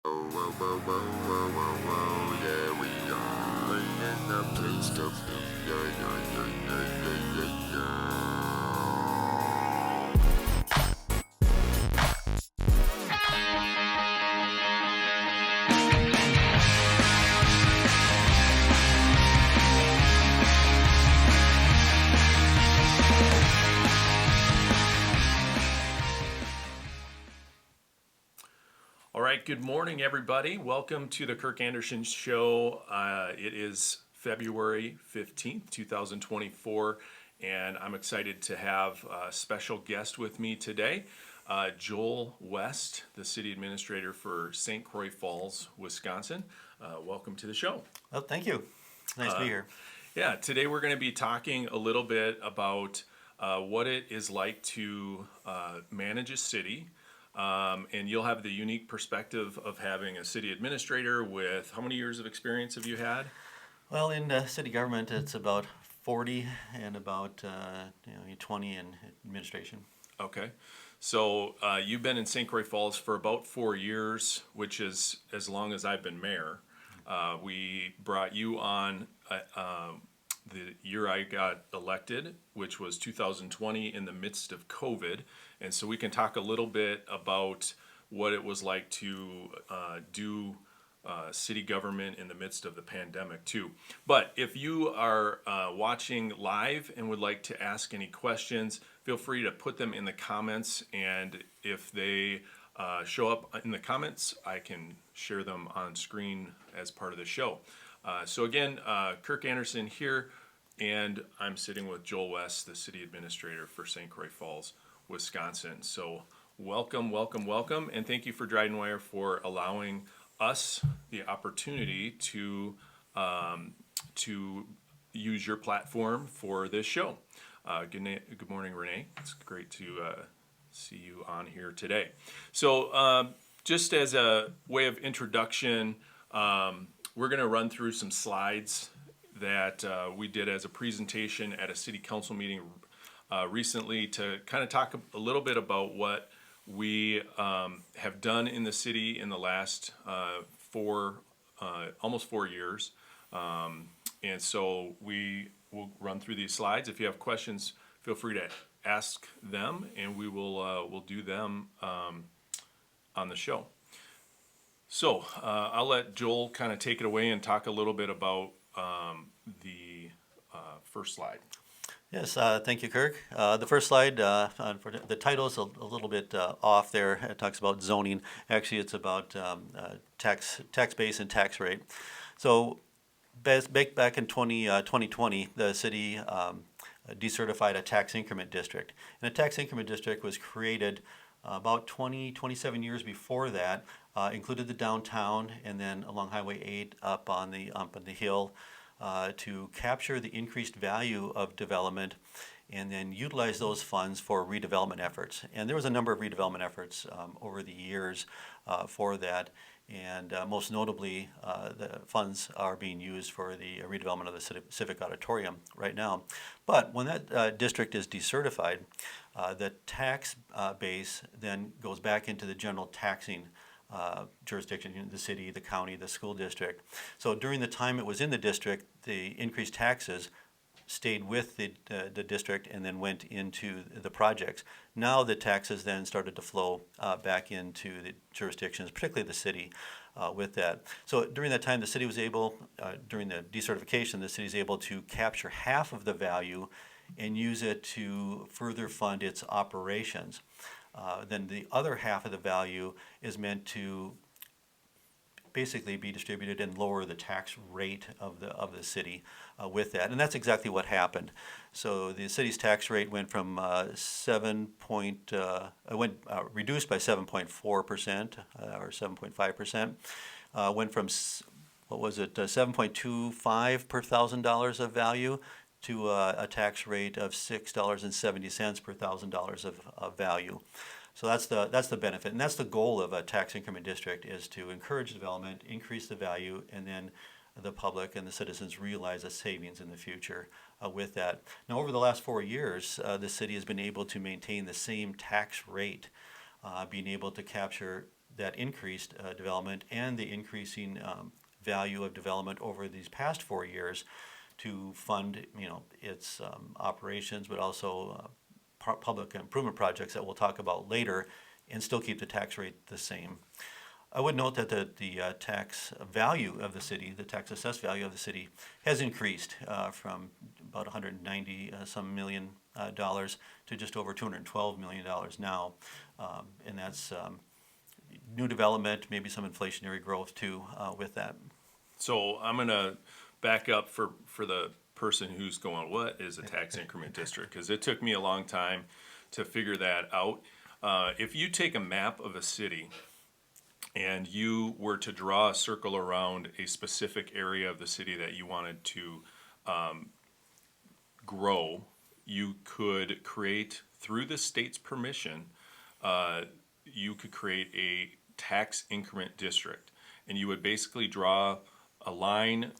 Whoa, whoa, whoa, whoa, whoa, whoa, whoa, yeah, we are in the place to be, yeah, yeah, yeah, yeah, yeah, yeah, All right, good morning, everybody. Welcome to the Kirk Anderson Show. It is February 15th, 2024, and I'm excited to have a special guest with me today, Joel West, the City Administrator for St. Croix Falls, Wisconsin. Welcome to the show. Oh, thank you. Nice to be here. Yeah, today we're going to be talking a little bit about what it is like to manage a city. And you'll have the unique perspective of having a city administrator with how many years of experience have you had? Well, in city government, it's about 40 and about 20 in administration. Okay. So you've been in St. Croix Falls for about 4 years, which is as long as I've been mayor. We brought you on the year I got elected, which was 2020 in the midst of COVID. And so we can talk a little bit about what it was like to do city government in the midst of the pandemic, too. But if you are watching live and would like to ask any questions, feel free to put them in the comments. And if they show up in the comments, I can share them on screen as part of the show. So again, Kirk Anderson here, and I'm sitting with Joel West, the city administrator for St. Croix Falls, Wisconsin. So welcome, welcome, welcome, and thank you for Dryden Wire for allowing us the opportunity to use your platform for this show. Good morning, Renee. It's great to see you on here today. So just as a way of introduction, we're going to run through some slides that we did as a presentation at a city council meeting recently to kind of talk a little bit about what we have done in the city in the last almost 4 years. And so we will run through these slides. If you have questions, feel free to ask them, and we'll do them on the show. So I'll let Joel kind of take it away and talk a little bit about the first slide. Yes, thank you, Kirk. The first slide, for the title is a little bit off there. It talks about zoning. Actually, it's about tax base and tax rate. So back in 2020, the city decertified a tax increment district. And a tax increment district was created about 27 years before that, included the downtown and then along Highway 8 up on the hill to capture the increased value of development and then utilize those funds for redevelopment efforts. And there was a number of redevelopment efforts over the years for that. And most notably, the funds are being used for the redevelopment of the Civic Auditorium right now. But when that district is decertified, the tax base then goes back into the general taxing jurisdiction, the city, the county, the school district. So during the time it was in the district, the increased taxes stayed with the district and then went into the projects. Now the taxes then started to flow back into the jurisdictions, particularly the city, with that. So during that time, the city was able, during the decertification, the city is able to capture half of the value and use it to further fund its operations. Then the other half of the value is meant to basically be distributed and lower the tax rate of the city with that, and that's exactly what happened. So the city's tax rate went from reduced by 7.4% or 7.5%. Went from 7.25 per $1,000 of value to a tax rate of $6.70 per $1,000 of value. So that's the benefit, and that's the goal of a tax increment district, is to encourage development, increase the value, and then the public and the citizens realize a savings in the future with that. Now, over the last 4 years, the city has been able to maintain the same tax rate, being able to capture that increased development and the increasing value of development over these past 4 years to fund, its operations, but also public improvement projects that we'll talk about later, and still keep the tax rate the same. I would note that the tax value of the city, the tax assessed value of the city, has increased from about 190 some million dollars to just over $212 million now, and that's new development, maybe some inflationary growth too with that. So I'm gonna back up for the person who's going, what is a tax increment district? Because it took me a long time to figure that out. If you take a map of a city and you were to draw a circle around a specific area of the city that you wanted to grow, you could create, through the state's permission, you could create a tax increment district. And you would basically draw a line,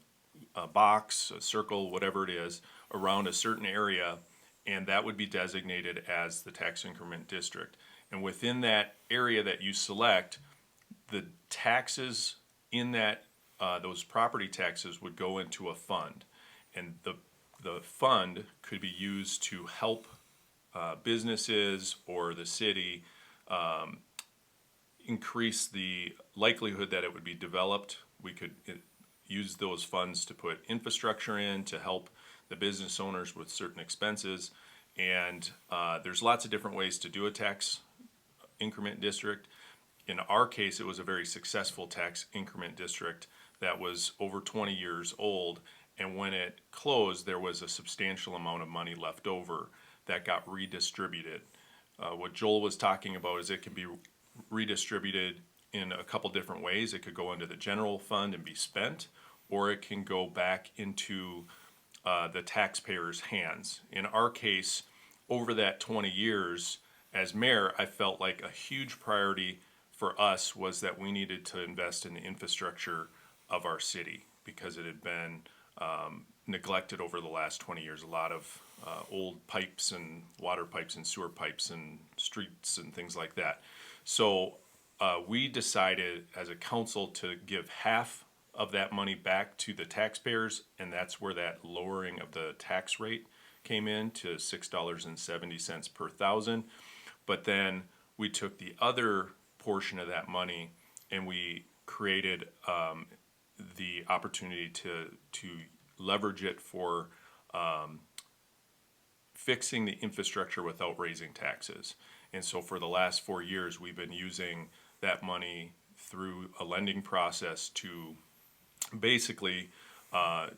a box, a circle, whatever it is, around a certain area, and that would be designated as the tax increment district. And within that area that you select, the taxes in that, those property taxes would go into a fund. And the fund could be used to help businesses or the city increase the likelihood that it would be developed. We could use those funds to put infrastructure in to help the business owners with certain expenses. And there's lots of different ways to do a tax increment district. In our case, it was a very successful tax increment district that was over 20 years old. And when it closed, there was a substantial amount of money left over that got redistributed. What Joel was talking about is it can be redistributed in a couple different ways. It could go into the general fund and be spent, or it can go back into the taxpayers' hands. In our case, over that 20 years, as mayor, I felt like a huge priority for us was that we needed to invest in the infrastructure of our city because it had been neglected over the last 20 years. A lot of old pipes and water pipes and sewer pipes and streets and things like that. So we decided as a council to give half of that money back to the taxpayers, and that's where that lowering of the tax rate came in to $6.70 per thousand. But then we took the other portion of that money and we created the opportunity to leverage it for fixing the infrastructure without raising taxes. And so for the last 4 years, we've been using that money through a lending process to basically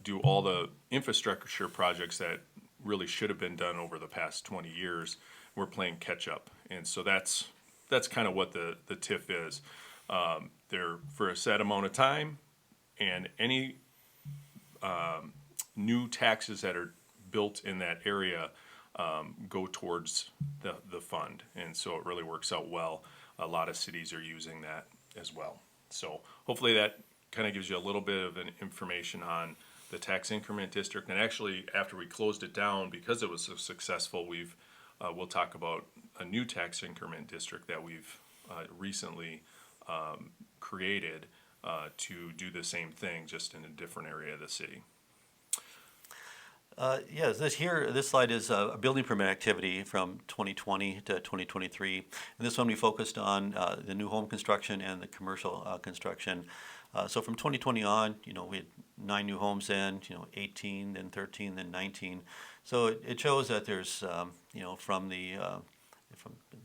do all the infrastructure projects that really should have been done over the past 20 years. We're playing catch up. And so that's kind of what the TIF is. They're for a set amount of time, and any new taxes that are built in that area go towards the fund. And so it really works out well. A lot of cities are using that as well. So hopefully that kind of gives you a little bit of an information on the tax increment district. And actually, after we closed it down, because it was so successful, we'll talk about a new tax increment district that we've recently created to do the same thing, just in a different area of the city. Yes, this slide is a building permit activity from 2020 to 2023. And this one we focused on the new home construction and the commercial construction. So from 2020 on, we had 9 new homes in, 18, then 13, then 19. So it shows that there's, from the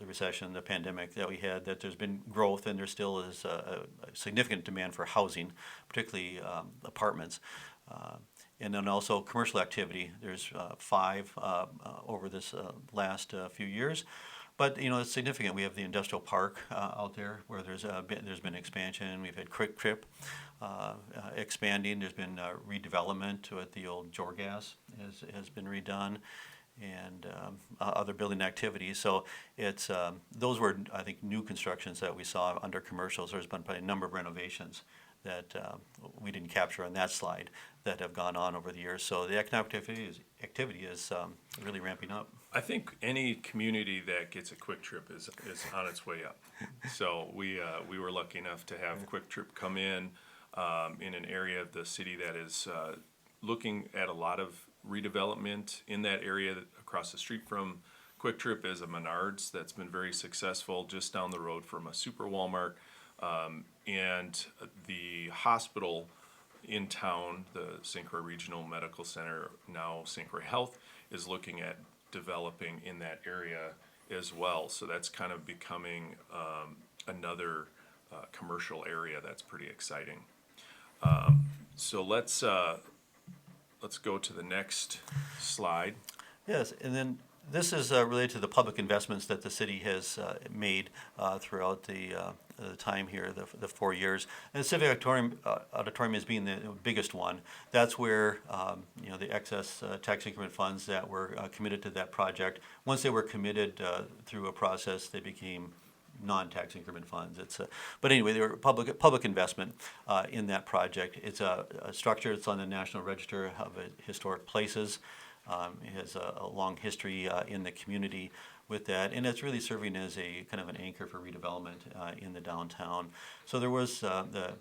recession, the pandemic that we had, that there's been growth, and there still is a significant demand for housing, particularly apartments. And then also commercial activity. There's 5 over this last few years. But it's significant. We have the industrial park out there where there's been expansion. We've had Quick Trip expanding. There's been redevelopment with the old Jorgas has been redone, and other building activities. So it's those were, I think, new constructions that we saw under commercials. There's been probably a number of renovations that we didn't capture on that slide that have gone on over the years. So the economic activity is really ramping up. I think any community that gets a Quick Trip is on its way up. So we were lucky enough to have Quick Trip come in an area of the city that is looking at a lot of redevelopment in that area. Across the street from Quick Trip is a Menards that's been very successful, just down the road from a Super Walmart. And the hospital in town, the St. Croix Regional Medical Center, now St. Croix Health, is looking at developing in that area as well. So that's kind of becoming another commercial area that's pretty exciting. So let's go to the next slide. Yes, and then this is related to the public investments that the city has made throughout the time here, the 4 years. And the Civic Auditorium is being the biggest one. That's where the excess tax increment funds that were committed to that project, once they were committed through a process, they became non-tax increment funds. But anyway, they were public investment in that project. It's a structure that's on the National Register of Historic Places. It has a long history in the community with that, and it's really serving as a kind of an anchor for redevelopment in the downtown. So there was the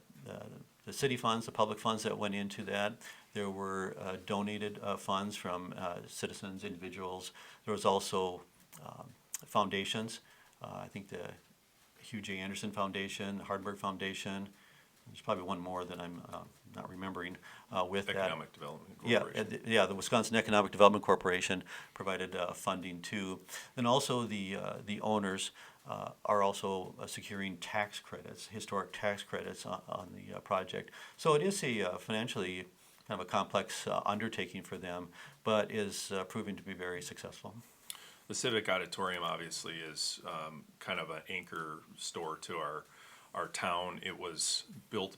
city funds, the public funds that went into that. There were donated funds from citizens, individuals. There was also foundations. I think the Hugh J. Anderson Foundation, the Hardberg Foundation. There's probably one more that I'm not remembering with Economic Development that. Corporation. Yeah, the Wisconsin Economic Development Corporation provided funding too. And also the owners are also securing tax credits, historic tax credits on the project. So it is a financially kind of a complex undertaking for them, but is proving to be very successful. The Civic Auditorium obviously is kind of an anchor store to our town. It was built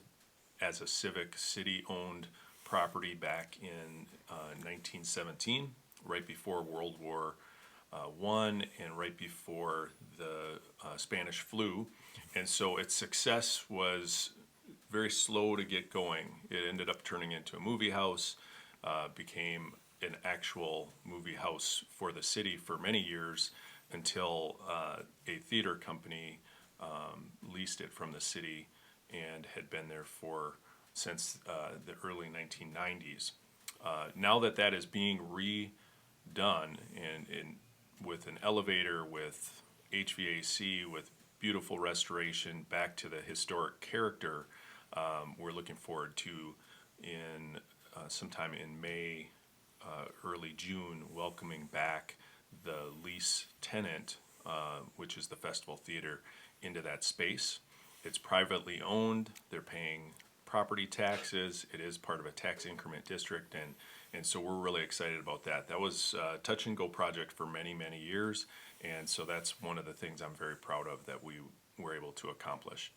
as a civic city-owned property back in 1917, right before World War I and right before the Spanish flu. And so its success was very slow to get going. It ended up turning into a movie house, became an actual movie house for the city for many years until a theater company leased it from the city and had been there since the early 1990s. Now that is being redone and with an elevator, with HVAC, with beautiful restoration back to the historic character, we're looking forward to sometime in May, early June, welcoming back the lease tenant, which is the Festival Theater, into that space. It's privately owned. They're paying property taxes. It is part of a tax increment district, and so we're really excited about that. That was a touch and go project for many, many years, and so that's one of the things I'm very proud of that we were able to accomplish.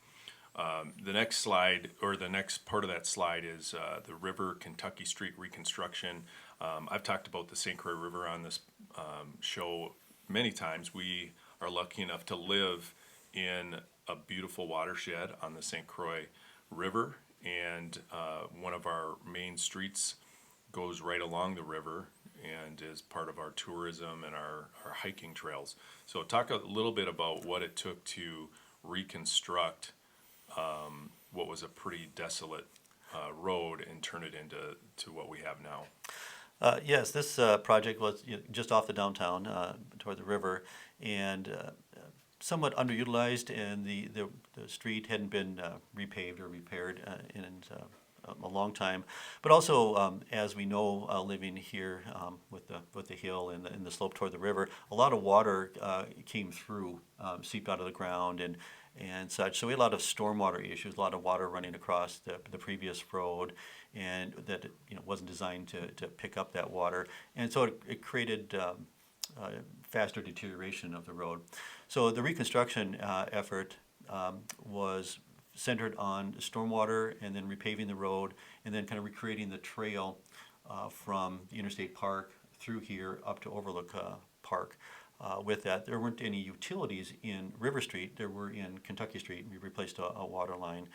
The next slide, or the next part of that slide, is the River Kentucky Street reconstruction. I've talked about the St. Croix River on this show many times. We are lucky enough to live in a beautiful watershed on the St. Croix River, and one of our main streets goes right along the river and is part of our tourism and our hiking trails. So talk a little bit about what it took to reconstruct what was a pretty desolate road and turn it into what we have now. Yes, this project was just off the downtown toward the river, and somewhat underutilized, and the street hadn't been repaved or repaired in a long time. But also, as we know, living here with the hill and the slope toward the river, a lot of water came through, seeped out of the ground and such. So we had a lot of stormwater issues, a lot of water running across the previous road, and that wasn't designed to pick up that water. And so it created faster deterioration of the road. So the reconstruction effort was centered on stormwater and then repaving the road and then kind of recreating the trail from the Interstate Park through here up to Overlook Park. with that. There weren't any utilities in River Street. There were in Kentucky Street. We replaced a water line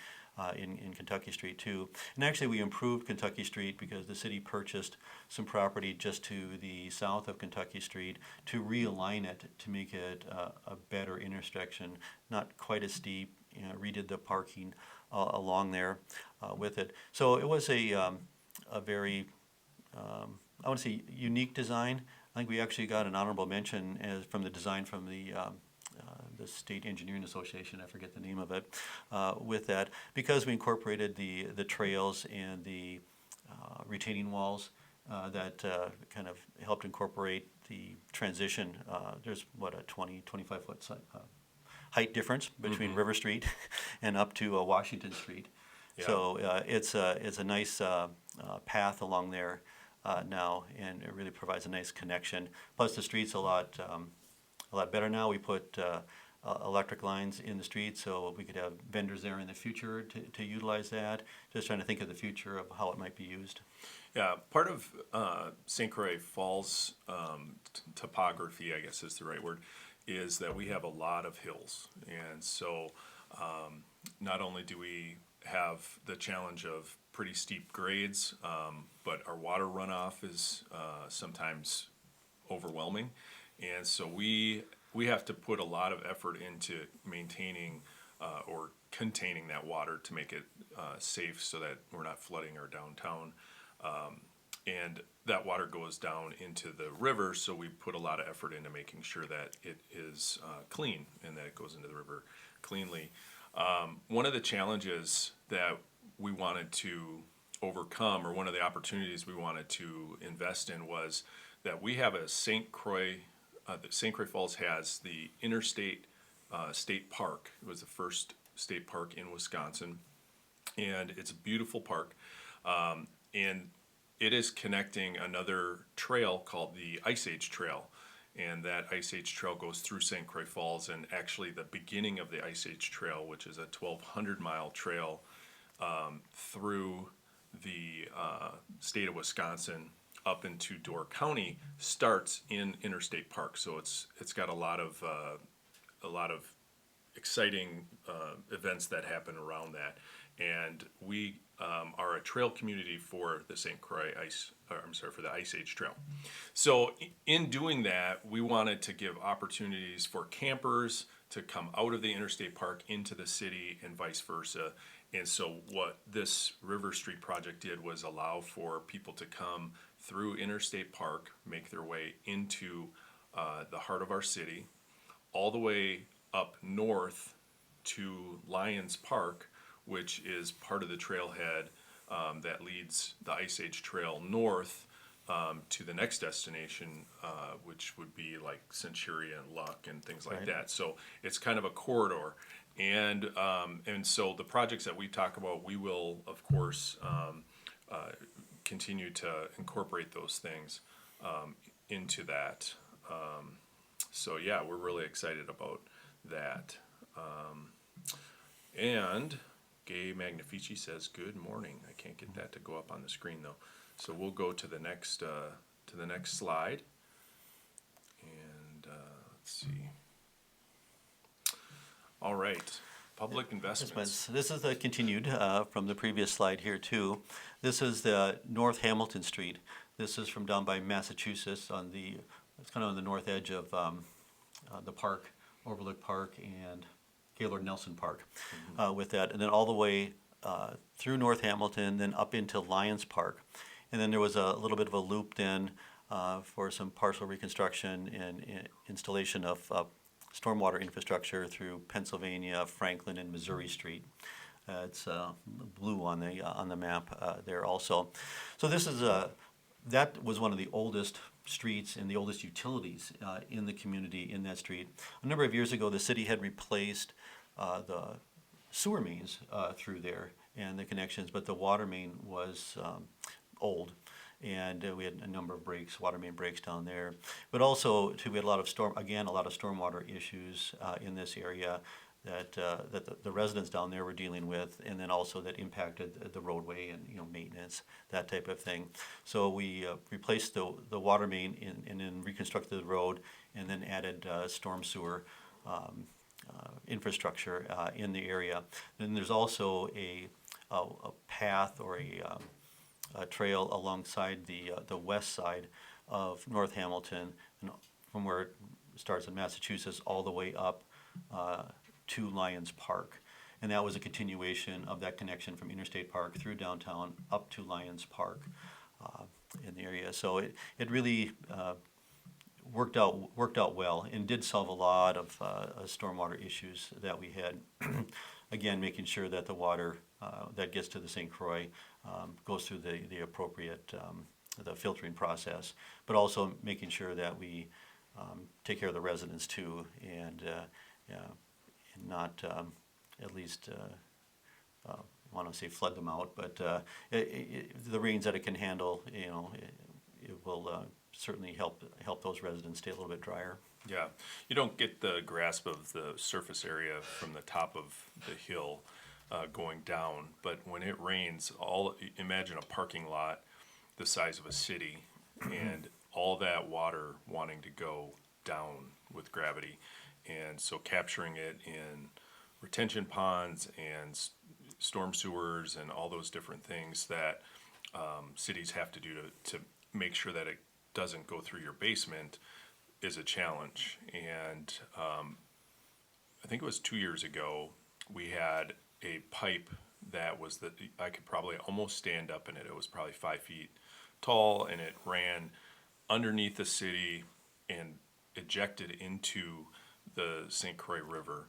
in Kentucky Street too. And actually we improved Kentucky Street because the city purchased some property just to the south of Kentucky Street to realign it to make it a better intersection, not quite as steep. Redid the parking along there with it. So it was a very, I want to say, unique design. I think we actually got an honorable mention from the design from the State Engineering Association. I forget the name of it. With that, because we incorporated the trails and the retaining walls that kind of helped incorporate the transition. There's what, a 25 foot height difference between River Street and up to Washington Street. Yeah. So it's a nice path along there now, and it really provides a nice connection. Plus the street's a lot better now. We put electric lines in the street so we could have vendors there in the future to utilize that. Just trying to think of the future of how it might be used. Yeah, part of St. Croix Falls topography, I guess is the right word, is that we have a lot of hills. And so not only do we have the challenge of pretty steep grades, but our water runoff is sometimes overwhelming. And so we have to put a lot of effort into maintaining or containing that water to make it safe so that we're not flooding our downtown. And that water goes down into the river, so we put a lot of effort into making sure that it is clean and that it goes into the river cleanly. One of the challenges that we wanted to overcome, or one of the opportunities we wanted to invest in, was that we have a St. Croix Falls has the Interstate State Park. It was the first state park in Wisconsin, and it's a beautiful park. And it is connecting another trail called the Ice Age Trail. And that Ice Age Trail goes through St. Croix Falls, and actually the beginning of the Ice Age Trail, which is a 1,200-mile trail through the state of Wisconsin up into Door County, starts in Interstate Park. So it's got a lot of exciting events that happen around that. And we are a trail community for the for the Ice Age Trail. So in doing that, we wanted to give opportunities for campers to come out of the Interstate Park into the city and vice versa. And so what this River Street project did was allow for people to come through Interstate Park, make their way into the heart of our city, all the way up north to Lions Park, which is part of the trailhead that leads the Ice Age Trail north to the next destination, which would be like Centuria and Luck and things like that. So it's kind of a corridor. And so the projects that we talk about, we will, of course, continue to incorporate those things into that. So yeah, we're really excited about that. And Gay Magnifici says, "Good morning." I can't get that to go up on the screen though. So we'll go to the next slide. And let's see. All right, public investments. This is continued from the previous slide here too. This is the North Hamilton Street. This is from down by Massachusetts it's kind of on the north edge of the park, Overlook Park and Gaylord Nelson Park with that. And then all the way through North Hamilton, then up into Lions Park. And then there was a little bit of a loop then for some partial reconstruction and installation of stormwater infrastructure through Pennsylvania, Franklin, and Missouri Street. It's blue on the map there also. So this is that was one of the oldest streets and the oldest utilities in the community in that street. A number of years ago, the city had replaced the sewer mains through there and the connections, but the water main was old. And we had a number of water main breaks down there. But also, too, we had a lot of stormwater issues in this area. that the residents down there were dealing with, and then also that impacted the roadway and maintenance, that type of thing. So we replaced the water main and then reconstructed the road, and then added storm sewer infrastructure in the area. Then there's also a path or a trail alongside the west side of North Hamilton, and from where it starts in Massachusetts all the way up to Lions Park. And that was a continuation of that connection from Interstate Park through downtown up to Lions Park in the area. So it really worked out well, and did solve a lot of stormwater issues that we had. Again, making sure that the water that gets to the St. Croix goes through the appropriate the filtering process, but also making sure that we take care of the residents too, and not at least I want to say flood them out, but the rains that it can handle, it will certainly help those residents stay a little bit drier. Yeah, you don't get the grasp of the surface area from the top of the hill going down, but when it rains, imagine a parking lot the size of a city, and all that water wanting to go down with gravity, and so capturing it in retention ponds and storm sewers and all those different things that cities have to do to make sure that it doesn't go through your basement is a challenge. And I think it was 2 years ago, we had a pipe that was I could probably almost stand up in it. It was probably 5 feet tall, and it ran underneath the city and ejected into the St. Croix River.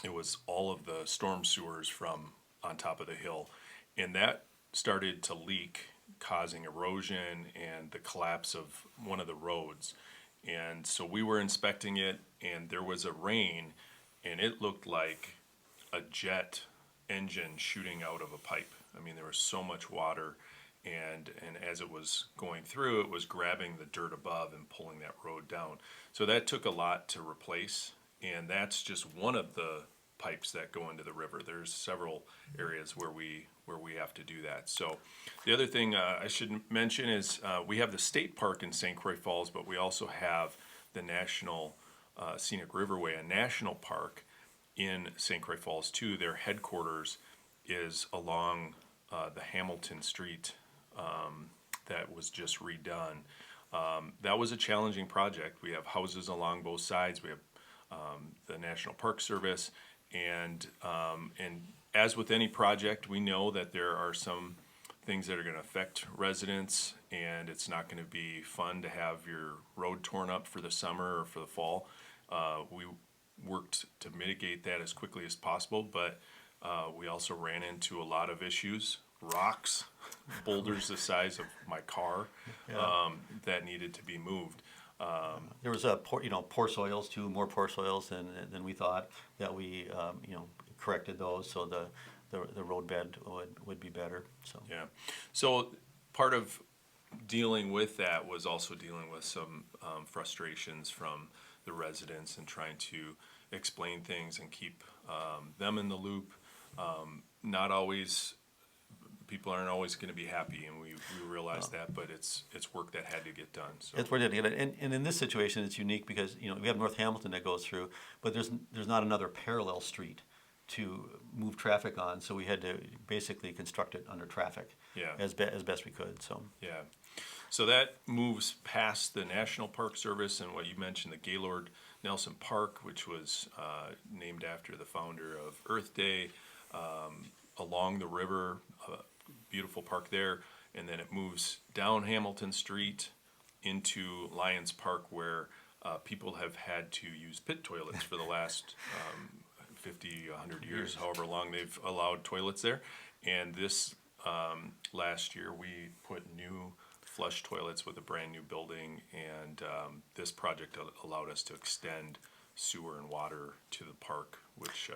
It was all of the storm sewers from on top of the hill, and that started to leak, causing erosion and the collapse of one of the roads. And so we were inspecting it, and there was a rain, and it looked like a jet engine shooting out of a pipe. I mean, there was so much water, and as it was going through, it was grabbing the dirt above and pulling that road down. So that took a lot to replace, and that's just one of the pipes that go into the river. There's several areas where we have to do that. So the other thing I should mention is we have the state park in St. Croix Falls, but we also have the National Scenic Riverway, a national park in St. Croix Falls too. Their headquarters is along the Hamilton Street that was just redone. That was a challenging project. We have houses along both sides. We have the National Park Service, and as with any project, we know that there are some things that are going to affect residents, and it's not going to be fun to have your road torn up for the summer or for the fall. We worked to mitigate that as quickly as possible, but we also ran into a lot of issues, rocks, boulders the size of my car, that needed to be moved. There was poor soils too, more poor soils than we thought, that we corrected those, so the road bed would be better. So yeah, so part of dealing with that was also dealing with some frustrations from the residents and trying to explain things and keep them in the loop. Not always. People aren't always going to be happy, and we realize that, but it's work that had to get done. So it's worth it. And in this situation, it's unique because we have North Hamilton that goes through, but there's not another parallel street to move traffic on, so we had to basically construct it under traffic. As best we could. So so that moves past the National Park Service and what you mentioned, the Gaylord Nelson Park, which was named after the founder of Earth Day, along the river. Beautiful park there, and then it moves down Hamilton Street into Lions Park, where people have had to use pit toilets for the last 50, 100 years, however long they've allowed toilets there. And this last year we put new flush toilets with a brand new building, and this project allowed us to extend sewer and water to the park, which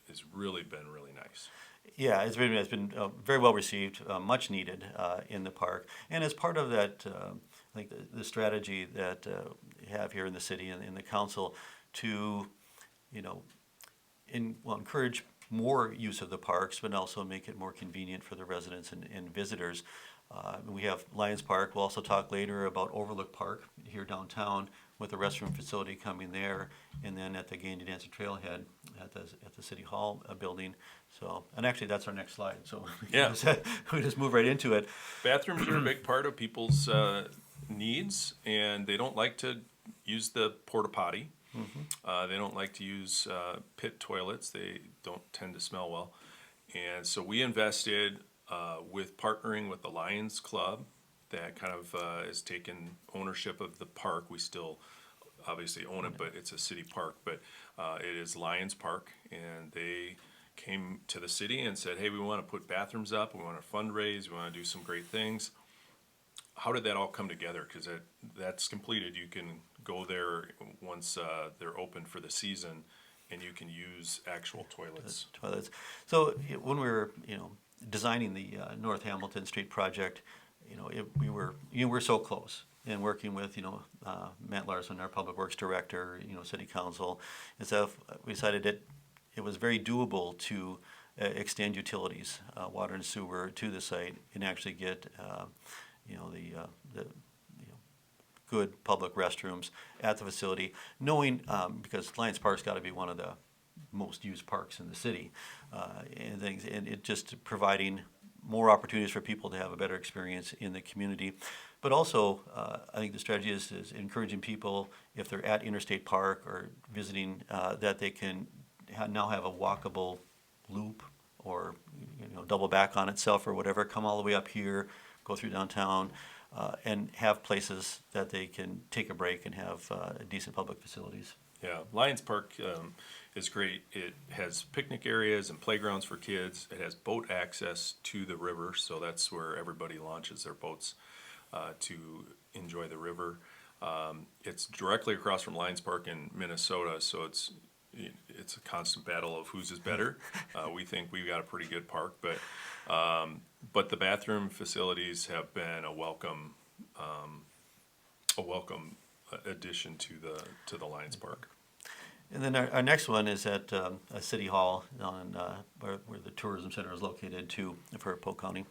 has really been really nice. Yeah, it's been very well received, much needed in the park, and as part of that, I think the strategy that we have here in the city and in the council to, encourage more use of the parks, but also make it more convenient for the residents and visitors. We have Lions Park. We'll also talk later about Overlook Park here downtown with a restroom facility coming there, and then at the Gandy Dancer Trailhead at the City Hall building. So, and actually that's our next slide. So Yeah. we just move right into it. Bathrooms are a big part of people's needs, and they don't like to use the porta potty. They don't like to use pit toilets. They don't tend to smell well. And so we invested with partnering with the Lions Club that kind of has taken ownership of the park. We still obviously own it, but it's a city park. But it is Lions Park, and they came to the city and said, hey, we want to put bathrooms up. We want to fundraise. We want to do some great things. How did that all come together? Because that's completed. You can go there once they're open for the season, and you can use actual toilets. So when we were, designing the North Hamilton Street project, we were so close. And working with, Matt Larson, our Public Works Director, City Council, and stuff, we decided it was very doable to extend utilities, water and sewer, to the site and actually get, the good public restrooms at the facility, knowing, because Lions Park's got to be one of the most used parks in the city, and it just providing more opportunities for people to have a better experience in the community. But also, I think the strategy is encouraging people, if they're at Interstate Park or visiting, that they can now have a walkable loop or double back on itself or whatever, come all the way up here, go through downtown, and have places that they can take a break and have decent public facilities. Yeah, Lions Park is great. It has picnic areas and playgrounds for kids. It has boat access to the river, so that's where everybody launches their boats to enjoy the river. It's directly across from Lions Park in Minnesota, so it's a constant battle of whose is better. We think we've got a pretty good park, but the bathroom facilities have been a welcome addition to the Lions Park. And then our next one is at City Hall on where the tourism center is located too for Polk County.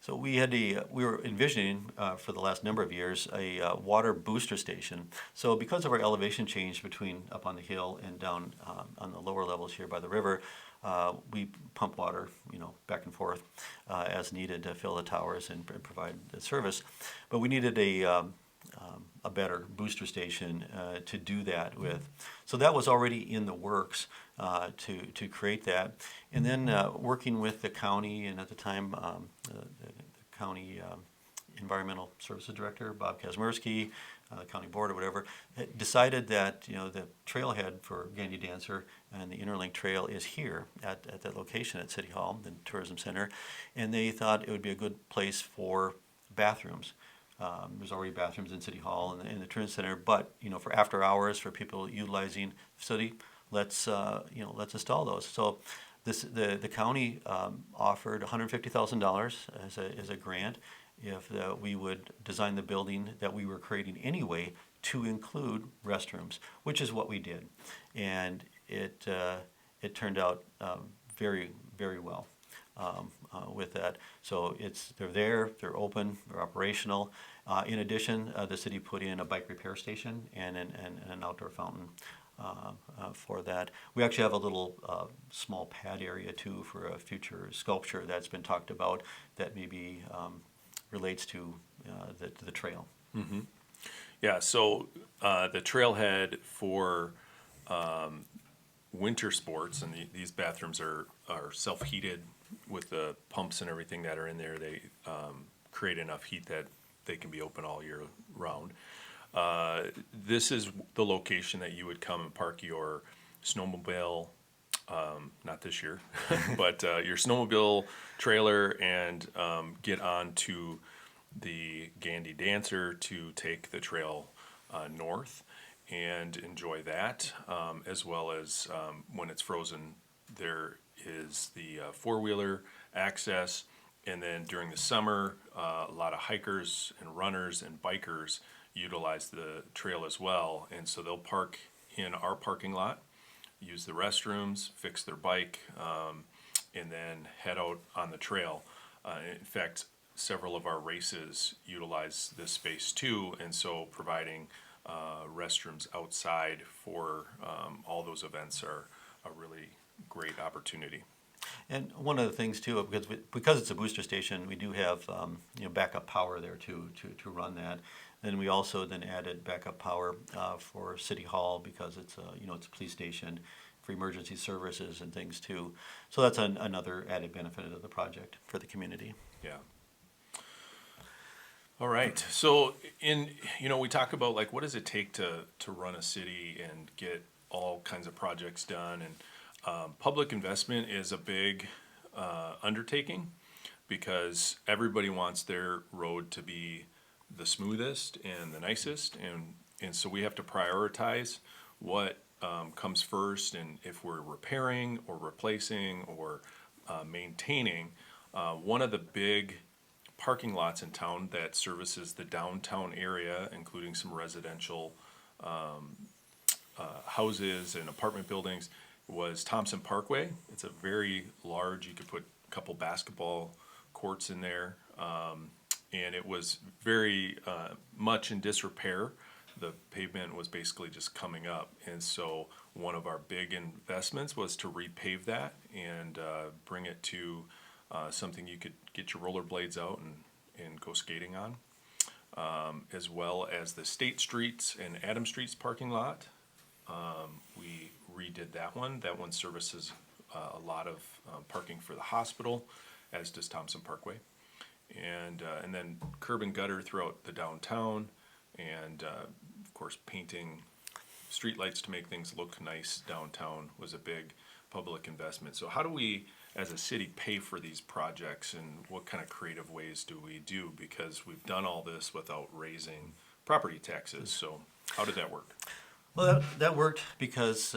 So we were envisioning for the last number of years a water booster station. So because of our elevation change between up on the hill and down on the lower levels here by the river, we pump water, back and forth as needed to fill the towers and provide the service. But we needed a better booster station to do that with. So that was already in the works to create that. And then working with the county, and at the time the county environmental services director, Bob Kazmersky, county board or whatever, decided that the trailhead for Gandy Dancer and the Interlink Trail is here at that location at City Hall, the tourism center, and they thought it would be a good place for bathrooms. There's already bathrooms in City Hall and in the tourism center, but for after hours, for people utilizing the facility, let's install those. So the county offered $150,000 as a grant if we would design the building that we were creating anyway to include restrooms, which is what we did, and it turned out very, very well with that. So they're open, they're operational. In addition, the city put in a bike repair station and an outdoor fountain for that. We actually have a little small pad area too for a future sculpture that's been talked about that maybe relates to the trail. Mm-hmm. Yeah, so the trailhead for winter sports, and these bathrooms are self-heated with the pumps and everything that are in there. They create enough heat that they can be open all year round. This is the location that you would come and park your snowmobile, not this year, but your snowmobile trailer and get onto the Gandy Dancer to take the trail north and enjoy that, as well as when it's frozen, there is the four-wheeler access. And then during the summer, a lot of hikers and runners and bikers utilize the trail as well. And so they'll park in our parking lot use the restrooms, fix their bike, and then head out on the trail. In fact, several of our races utilize this space too, and so providing restrooms outside for all those events are a really great opportunity. And one of the things too, because it's a booster station, we do have backup power there to run that. Then we also then added backup power for City Hall because it's it's a police station for emergency services and things too. So that's another added benefit of the project for the community. Yeah. All right. So we talk about like what does it take to run a city and get all kinds of projects done, and public investment is a big undertaking because everybody wants their road to be the smoothest and the nicest, and so we have to prioritize what comes first, and if we're repairing or replacing or maintaining. One of the big parking lots in town that services the downtown area, including some residential houses and apartment buildings, was Thompson Parkway. It's a very large, you could put a couple basketball courts in there, and it was very much in disrepair. The pavement was basically just coming up, and so one of our big investments was to repave that and bring it to something you could get your rollerblades out and go skating on, as well as the State Streets and Adam Streets parking lot. We redid that one. That one services a lot of parking for the hospital, as does Thompson Parkway, and then curb and gutter throughout the downtown, and of course painting streetlights to make things look nice downtown was a big public investment. So how do we, as a city, pay for these projects, and what kind of creative ways do we do? Because we've done all this without raising property taxes. So how did that work? Well, that worked because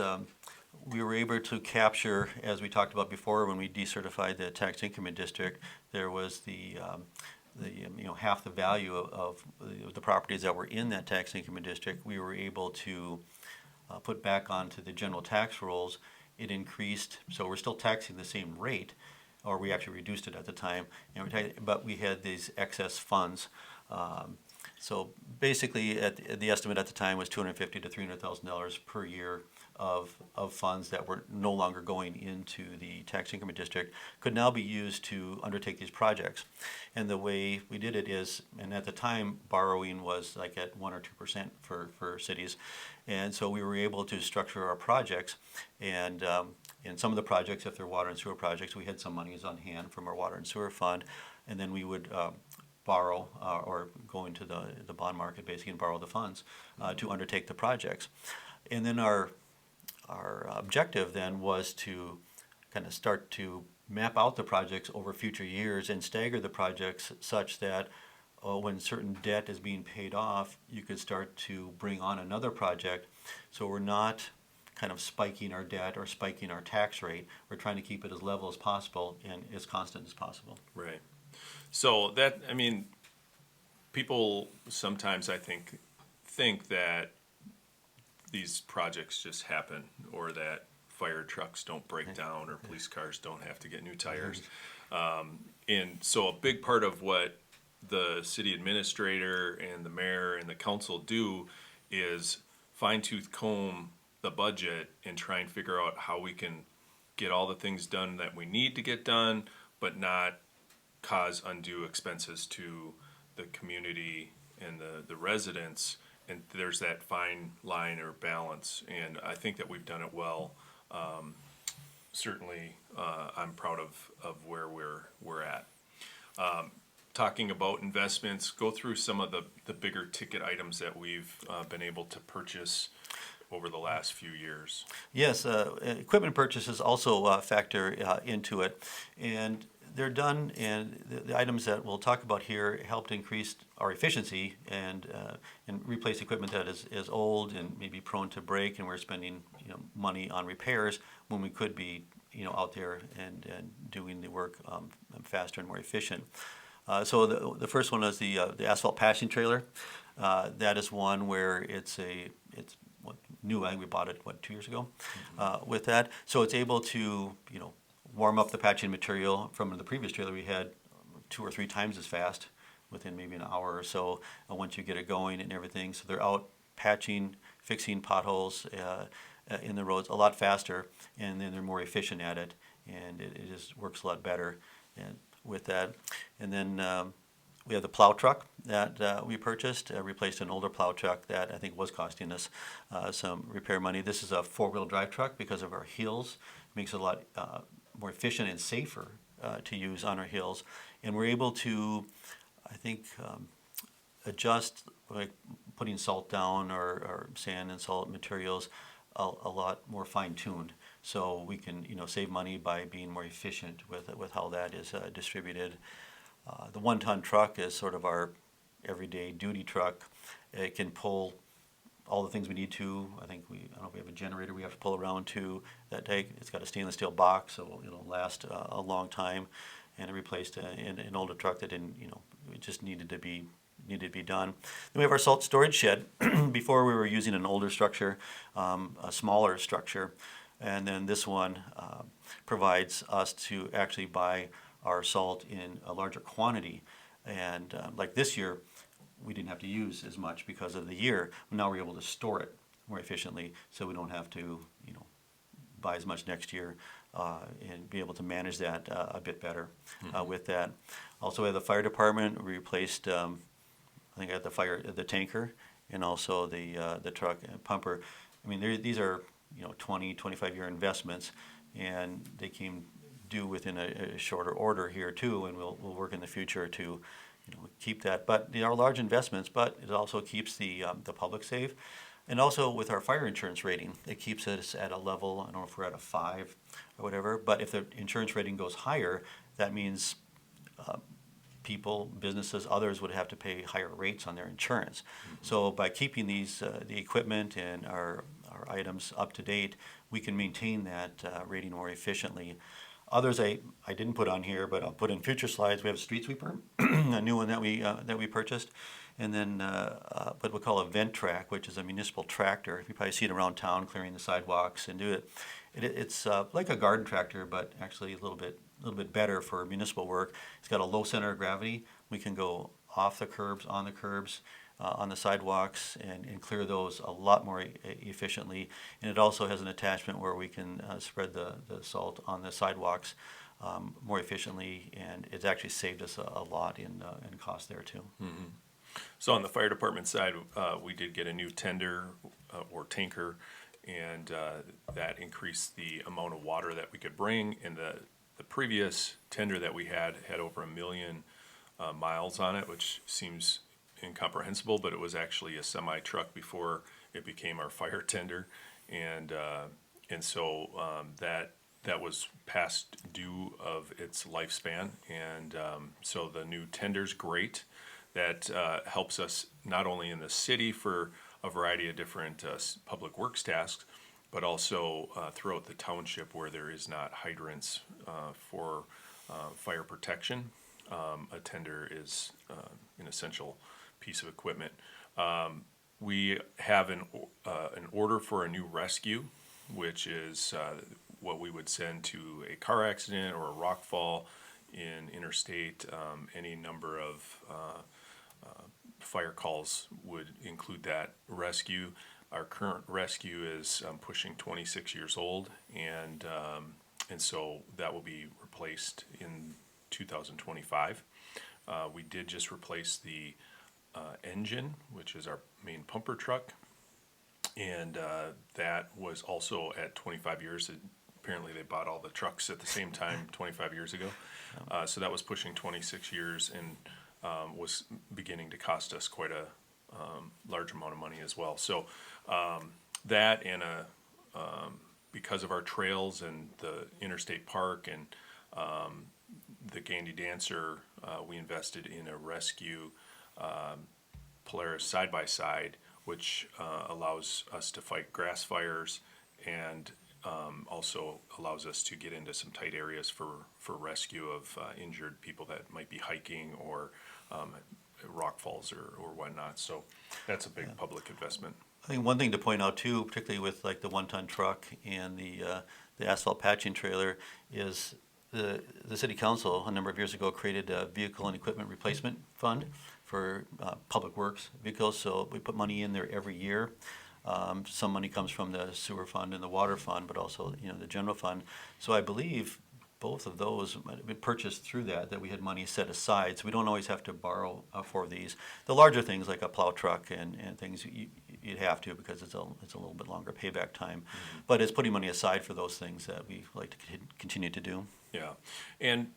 we were able to capture, as we talked about before, when we decertified the tax increment district, there was the half the value of the properties that were in that tax increment district. We were able to put back onto the general tax rolls. It increased, so we're still taxing the same rate, or we actually reduced it at the time, but we had these excess funds. So basically, the estimate at the time was $250,000 to $300,000 per year of funds that were no longer going into the tax increment district could now be used to undertake these projects. And the way we did it is, and at the time, borrowing was like at 1 or 2% for cities. And so we were able to structure our projects, and in some of the projects, if they're water and sewer projects, we had some monies on hand from our water and sewer fund, and then we would borrow or go into the bond market basically and borrow the funds to undertake the projects. And then our objective then was to kind of start to map out the projects over future years and stagger the projects such that when certain debt is being paid off, you could start to bring on another project. So we're not kind of spiking our debt or spiking our tax rate. We're trying to keep it as level as possible and as constant as possible. Right. So that, I mean, people sometimes, I think that these projects just happen, or that fire trucks don't break down, or police cars don't have to get new tires. And so a big part of what the city administrator and the mayor and the council do is fine-tooth comb the budget and try and figure out how we can get all the things done that we need to get done, but not cause undue expenses to the community and the residents. And there's that fine line or balance, and I think that we've done it well. Certainly, I'm proud of where we're at. Talking about investments, go through some of the bigger ticket items that we've been able to purchase over the last few years. Yes, equipment purchases also factor into it, and they're done, and the items that we'll talk about here helped increase our efficiency and replace equipment that is old and maybe prone to break, and we're spending money on repairs when we could be out there and doing the work faster and more efficient. So the first one is the asphalt patching trailer. That is one where it's new. I think we bought it, 2 years ago, with that. So it's able to, warm up the patching material from the previous trailer we had 2 or 3 times as fast within maybe an hour or so once you get it going and everything. So they're out patching, fixing potholes in the roads a lot faster, and then they're more efficient at it, and it just works a lot better and with that. And then we have the plow truck that we purchased, replaced an older plow truck that I think was costing us some repair money. This is a 4-wheel drive truck because of our hills. It makes it a lot more efficient and safer to use on our hills. And we're able to, I think, adjust, like putting salt down or sand and salt materials a lot more fine-tuned. So we can, save money by being more efficient with how that is distributed. The 1-ton truck is sort of our everyday duty truck. It can pull all the things we need to. I don't know if we have a generator we have to pull around to that day. It's got a stainless steel box, so it'll last a long time. And it replaced an older truck that didn't, it just needed to be done. Then we have our salt storage shed. Before we were using an older structure, a smaller structure, and then this one provides us to actually buy our salt in a larger quantity. And like this year, we didn't have to use as much because of the year. Now we're able to store it more efficiently, so we don't have to, buy as much next year, and be able to manage that a bit better with that. Also, we have the fire department. We replaced, I think, at the tanker, and also the truck and pumper. I mean, these are 20, 25-year investments, and they came due within a shorter order here too, and we'll work in the future to keep that. But they are large investments, but it also keeps the public safe. And also with our fire insurance rating, it keeps us at a level, I don't know if we're at a 5 or whatever, but if the insurance rating goes higher, that means people, businesses, others would have to pay higher rates on their insurance. So by keeping these the equipment and our items up to date, we can maintain that rating more efficiently. Others I didn't put on here, but I'll put in future slides. We have a street sweeper, a new one that we purchased, and then what we call a vent track, which is a municipal tractor. You probably see it around town clearing the sidewalks and do it. It's like a garden tractor, but actually a little bit better for municipal work. It's got a low center of gravity. We can go off the curbs, on the curbs, on the sidewalks, and clear those a lot more efficiently. And it also has an attachment where we can spread the salt on the sidewalks more efficiently, and it's actually saved us a lot in cost there too. Mm-hmm. So on the fire department side, we did get a new tender or tanker, and that increased the amount of water that we could bring. And the previous tender that we had over 1 million miles on it, which seems incomprehensible, but it was actually a semi truck before it became our fire tender, and so that was past due of its lifespan, and so the new tender's great. That helps us not only in the city for a variety of different public works tasks, but also throughout the township where there is not hydrants for fire protection. A tender is an essential piece of equipment. We have an order for a new rescue, which is what we would send to a car accident or a rock fall in interstate. Any number of fire calls would include that rescue. Our current rescue is pushing 26 years old, and so that will be replaced in 2025. We did just replace the engine, which is our main pumper truck, and that was also at 25 years. Apparently they bought all the trucks at the same time 25 years ago. So that was pushing 26 years and was beginning to cost us quite a large amount of money as well. So that and because of our trails and the interstate park and the Gandy Dancer, we invested in a rescue Polaris side-by-side, which allows us to fight grass fires and also allows us to get into some tight areas for rescue of injured people that might be hiking or rock falls or whatnot. So that's a big public investment. I think one thing to point out too, particularly with like the one-ton truck and the asphalt patching trailer, is the city council a number of years ago created a vehicle and equipment replacement fund for public works vehicles. So we put money in there every year. Some money comes from the sewer fund and the water fund, but also the general fund. So I believe both of those might have been purchased through that we had money set aside, so we don't always have to borrow for these. The larger things like a plow truck and things, you'd have to, because it's a little bit longer payback time. But it's putting money aside for those things that we like to continue to do. Yeah, and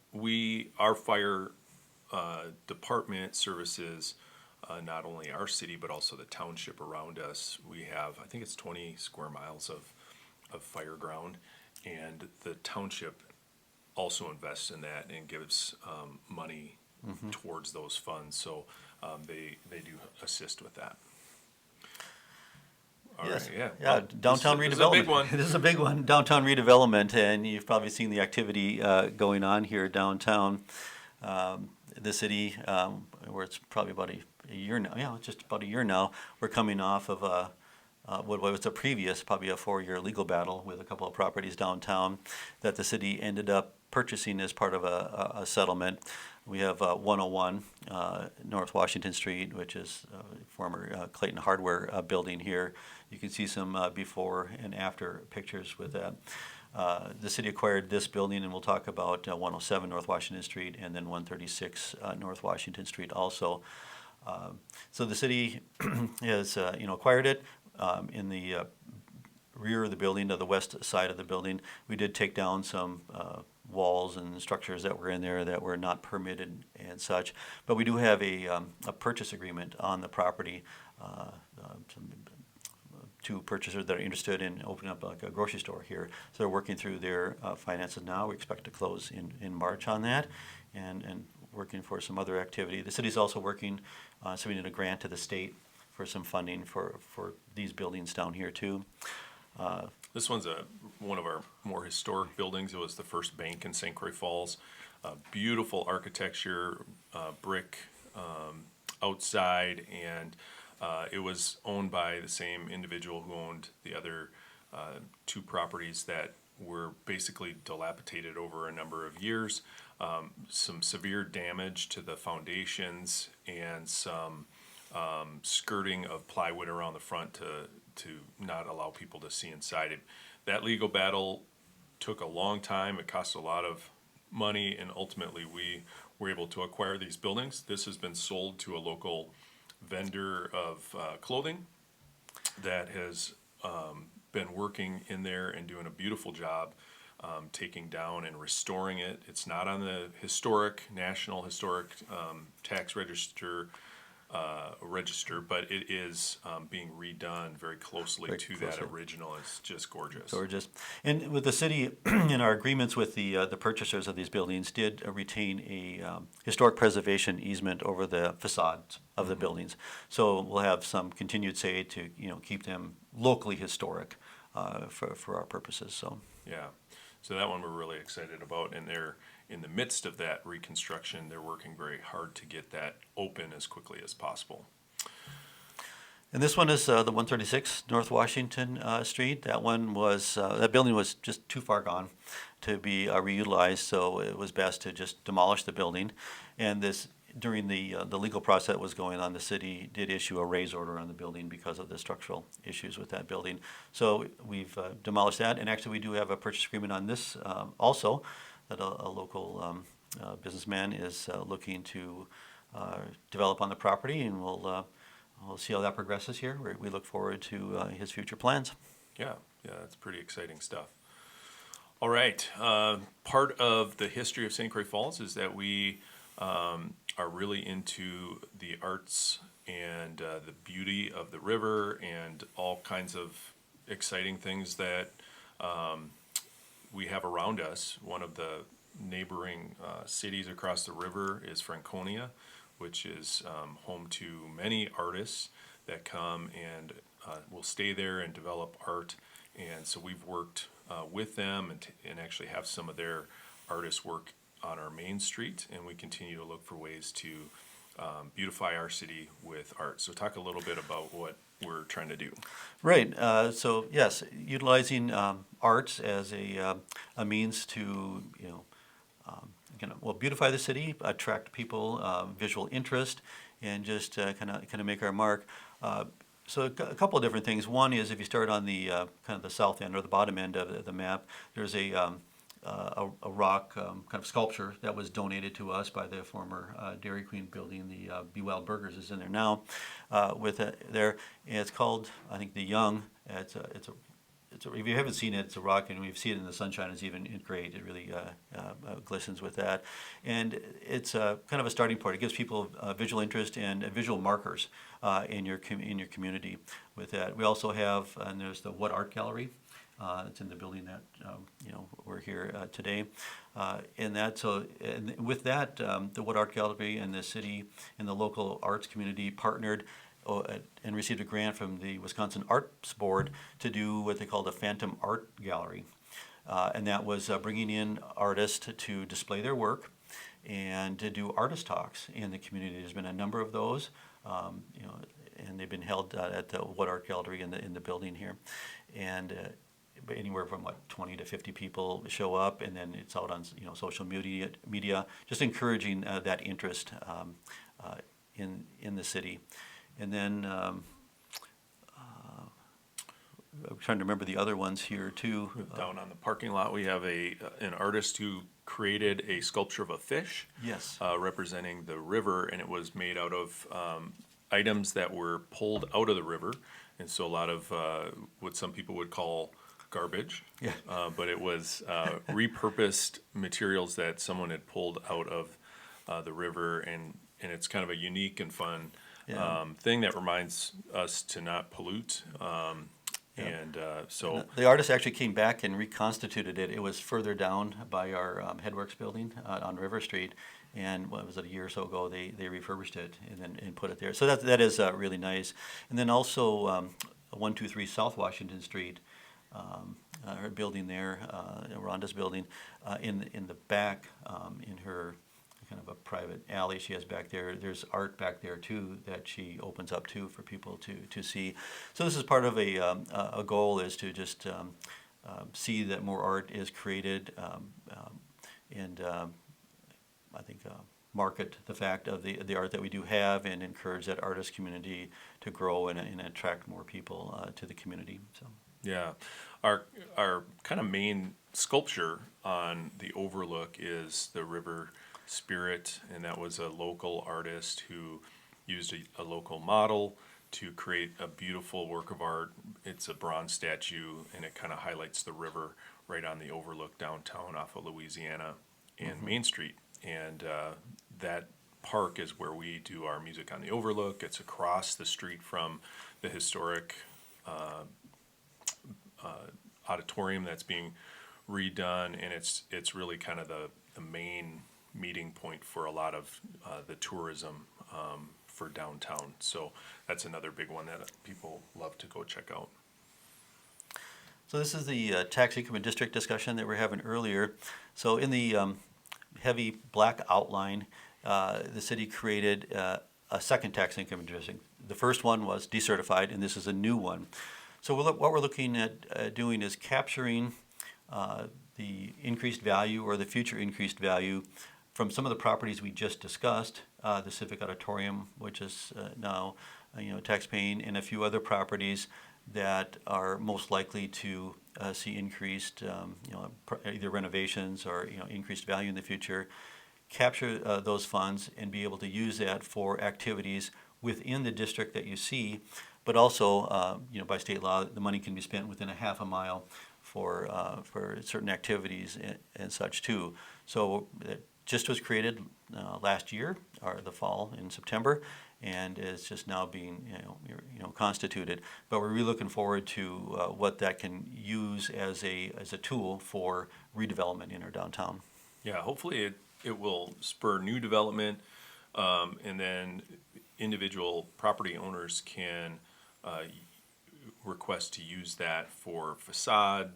our fire department services not only our city but also the township around us. We have, I think it's 20 square miles of fire ground, and the township also invests in that and gives money towards those funds. So they do assist with that. All Yes. right, yeah. Yeah, Well, downtown this redevelopment. is a big one. This is a big one, downtown redevelopment, and you've probably seen the activity going on here downtown. The city, where it's probably about a year now, yeah, it's just about a year now, we're coming off of what was a previous, probably a 4-year legal battle with a couple of properties downtown that the city ended up purchasing as part of a settlement. We have 101 North Washington Street, which is former Clayton Hardware building here. You can see some before and after pictures with that. The city acquired this building, and we'll talk about 107 North Washington Street and then 136 North Washington Street also. So the city has acquired it. In the rear of the building, to the west side of the building, we did take down some walls and structures that were in there that were not permitted and such. But we do have a purchase agreement on the property. Two purchasers that are interested in opening up like a grocery store here. So they're working through their finances now. We expect to close in March on that, and working for some other activity. The city's also working, submitting a grant to the state for some funding for these buildings down here too. This one's one of our more historic buildings. It was the first bank in St. Croix Falls. Beautiful architecture, brick outside, and it was owned by the same individual who owned the other two properties that were basically dilapidated over a number of years. Some severe damage to the foundations and some skirting of plywood around the front to not allow people to see inside it. That legal battle took a long time. It cost a lot of money, and ultimately we were able to acquire these buildings. This has been sold to a local vendor of clothing that has been working in there and doing a beautiful job taking down and restoring it. It's not on the National Historic Tax Register, but it is being redone very closely to that original. It's just gorgeous. Gorgeous. And with the city, in our agreements with the purchasers of these buildings, did retain a historic preservation easement over the facades of the buildings. So we'll have some continued say to keep them locally historic for our purposes. So yeah, so that one we're really excited about, and they're in the midst of that reconstruction. They're working very hard to get that open as quickly as possible. And this one is the 136 North Washington Street. That one was that building was just too far gone to be reutilized, so it was best to just demolish the building. And this during the legal process that was going on, the city did issue a raise order on the building because of the structural issues with that building. So we've demolished that, and actually we do have a purchase agreement on this also, that a local businessman is looking to develop on the property, and we'll see how that progresses here. We look forward to his future plans. Yeah, that's pretty exciting stuff. All right, part of the history of St. Croix Falls is that we are really into the arts and the beauty of the river and all kinds of exciting things that we have around us. One of the neighboring cities across the river is Franconia, which is home to many artists that come and will stay there and develop art. And so we've worked with them and actually have some of their artists work on our main street, and we continue to look for ways to beautify our city with art. So talk a little bit about what we're trying to do. Right. So yes, utilizing arts as a means to beautify the city, attract people, visual interest, and just kind of make our mark. So a couple of different things. One is if you start on the kind of the south end or the bottom end of the map, there's a rock kind of sculpture that was donated to us by the former Dairy Queen building. The Be Wild Burgers is in there now with it there. And it's called, I think, the Young. If you haven't seen it, it's a rock, and we've seen it in the sunshine. It's even great. It really glistens with that, and it's kind of a starting point. It gives people visual interest and visual markers in your community with that. We also have, and there's the What Art Gallery. It's in the building that we're here today, and with that, the What Art Gallery and the city and the local arts community partnered and received a grant from the Wisconsin Arts Board to do what they called a Phantom Art Gallery, and that was bringing in artists to display their work and to do artist talks in the community. There's been a number of those, and they've been held at the What Art Gallery in the building here, and anywhere from 20 to 50 people show up, and then it's out on social media, just encouraging that interest in the city. And then I'm trying to remember the other ones here too. Down on the parking lot, we have an artist who created a sculpture of a fish. Yes. Representing the river, and it was made out of items that were pulled out of the river, and so a lot of what some people would call garbage. Yeah. But it was repurposed materials that someone had pulled out of the river, and it's kind of a unique and fun thing that reminds us to not pollute. And so the artist actually came back and reconstituted it. It was further down by our Headworks building on River Street, and what was it, a year or so ago? They refurbished it and put it there. So that is really nice. And then also 123 South Washington Street, her building there, Rhonda's building, in the back, in her kind of a private alley she has back there. There's art back there too that she opens up to for people to see. So this is part of a goal, is to just see that more art is created, and I think market the fact of the art that we do have, and encourage that artist community to grow and attract more people to the community. So. Yeah, our kind of main sculpture on the overlook is the river spirit, and that was a local artist who used a local model to create a beautiful work of art. It's a bronze statue, and it kind of highlights the river right on the overlook downtown off of Louisiana and Main Street. And that park is where we do our Music on the Overlook. It's across the street from the historic auditorium that's being redone, and it's really kind of the main meeting point for a lot of the tourism for downtown. So that's another big one that people love to go check out. So this is the tax increment district discussion that we were having earlier. So in the heavy black outline, the city created a second tax increment district. The first one was decertified, and this is a new one. So what we're looking at doing is capturing the increased value or the future increased value from some of the properties we just discussed, the Civic Auditorium, which is now tax paying, and a few other properties that are most likely to see increased either renovations or increased value in the future. Capture those funds and be able to use that for activities within the district that you see, but also by state law, the money can be spent within a half a mile for certain activities and such too. So it just was created last year, or the fall in September, and it's just now being constituted. But we're really looking forward to what that can use as a tool for redevelopment in our downtown. Yeah, hopefully it will spur new development, and then individual property owners can request to use that for facade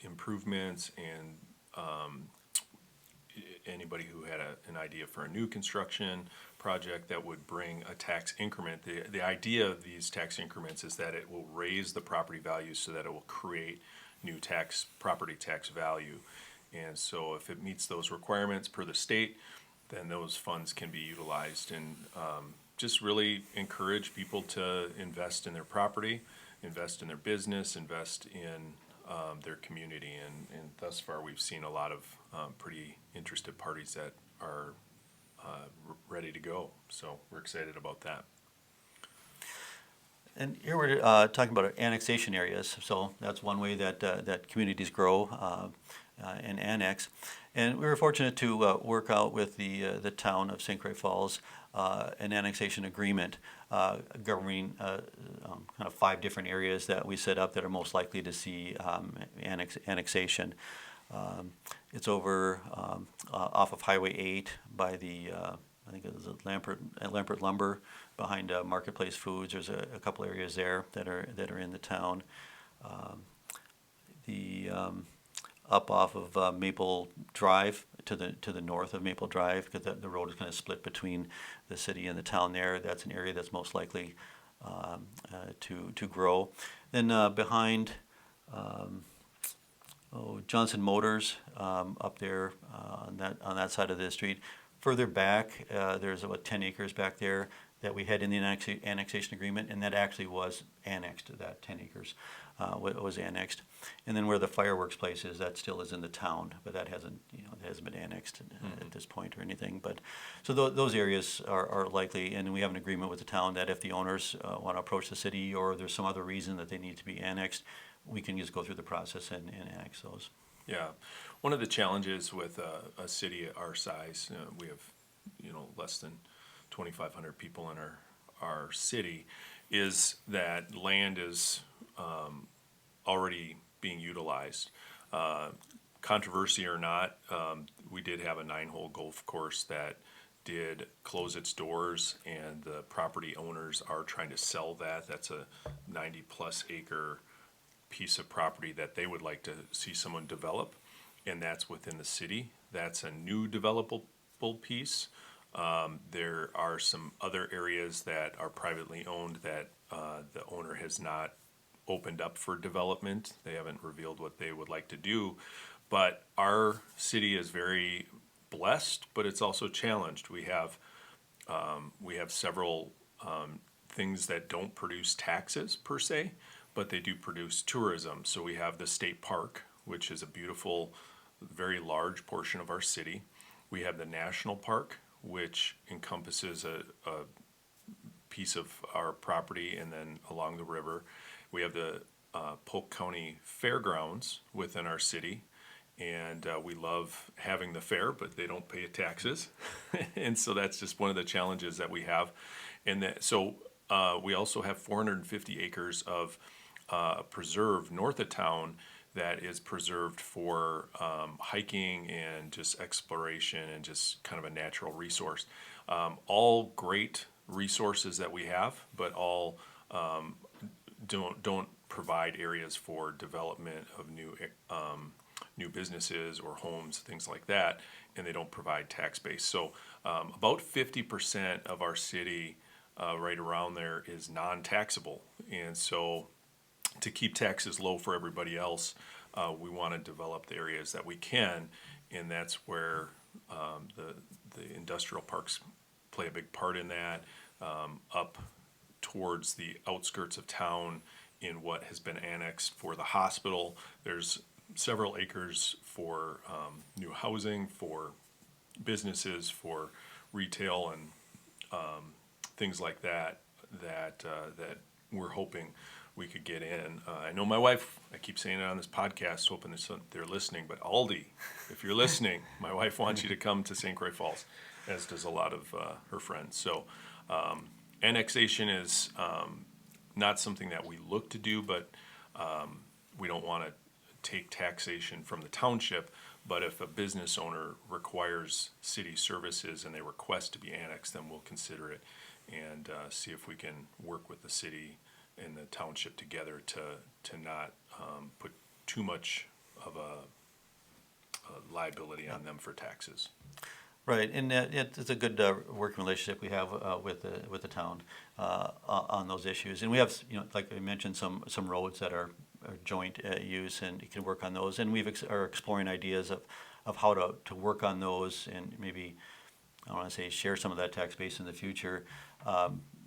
improvements and anybody who had an idea for a new construction project that would bring a tax increment. The idea of these tax increments is that it will raise the property value so that it will create new property tax value. And so if it meets those requirements per the state, then those funds can be utilized, and just really encourage people to invest in their property, invest in their business, invest in their community. And thus far, we've seen a lot of pretty interested parties that are ready to go. So we're excited about that. And here we're talking about annexation areas. So that's one way that communities grow and annex. And we were fortunate to work out with the town of St. Croix Falls an annexation agreement governing kind of 5 different areas that we set up that are most likely to see annexation. It's over off of Highway 8 by the I think it was Lampert Lumber behind Marketplace Foods. There's a couple areas there that are in the town. Up off of Maple Drive to the north of Maple Drive, because the road is kind of split between the city and the town there. That's an area that's most likely to grow. Then behind Johnson Motors up there on that side of the street. Further back, there's about 10 acres back there that we had in the annexation agreement, and that actually was annexed. That 10 acres was annexed. And then where the fireworks place is, that still is in the town, but that hasn't been annexed at this point or anything. But so those areas are likely, and we have an agreement with the town that if the owners want to approach the city, or there's some other reason that they need to be annexed, we can just go through the process and annex those. Yeah, one of the challenges with a city our size, we have less than 2,500 people in our city, is that land is already being utilized. Controversy or not, we did have a 9-hole golf course that did close its doors, and the property owners are trying to sell that. That's a 90-plus acre piece of property that they would like to see someone develop, and that's within the city. That's a new developable piece. There are some other areas that are privately owned that the owner has not opened up for development. They haven't revealed what they would like to do, but our city is very blessed, but it's also challenged. We have several things that don't produce taxes per se, but they do produce tourism. So we have the state park, which is a beautiful, very large portion of our city. We have the national park, which encompasses a piece of our property and then along the river. We have the Polk County Fairgrounds within our city, and we love having the fair, but they don't pay taxes. And so that's just one of the challenges that we have. And so we also have 450 acres of preserve north of town that is preserved for hiking and just exploration and just kind of a natural resource. All great resources that we have, but all don't provide areas for development of new businesses or homes, things like that, and they don't provide tax base. So about 50% of our city, right around there, is non-taxable, and so to keep taxes low for everybody else, we want to develop the areas that we can, and that's where the industrial parks play a big part in that. Up towards the outskirts of town in what has been annexed for the hospital, there's several acres for new housing, for businesses, for retail, and things like that we're hoping we could get in. I know my wife, I keep saying it on this podcast, hoping they're listening, but Aldi, if you're listening, my wife wants you to come to St. Croix Falls, as does a lot of her friends. So annexation is not something that we look to do, but we don't want to take taxation from the township. But if a business owner requires city services and they request to be annexed, then we'll consider it and see if we can work with the city and the township together to not put too much of a liability on them for taxes. Right, and it's a good working relationship we have with the town on those issues. And we have, like I mentioned, some roads that are joint use, and you can work on those. And are exploring ideas of how to work on those, and maybe, I want to say, share some of that tax base in the future.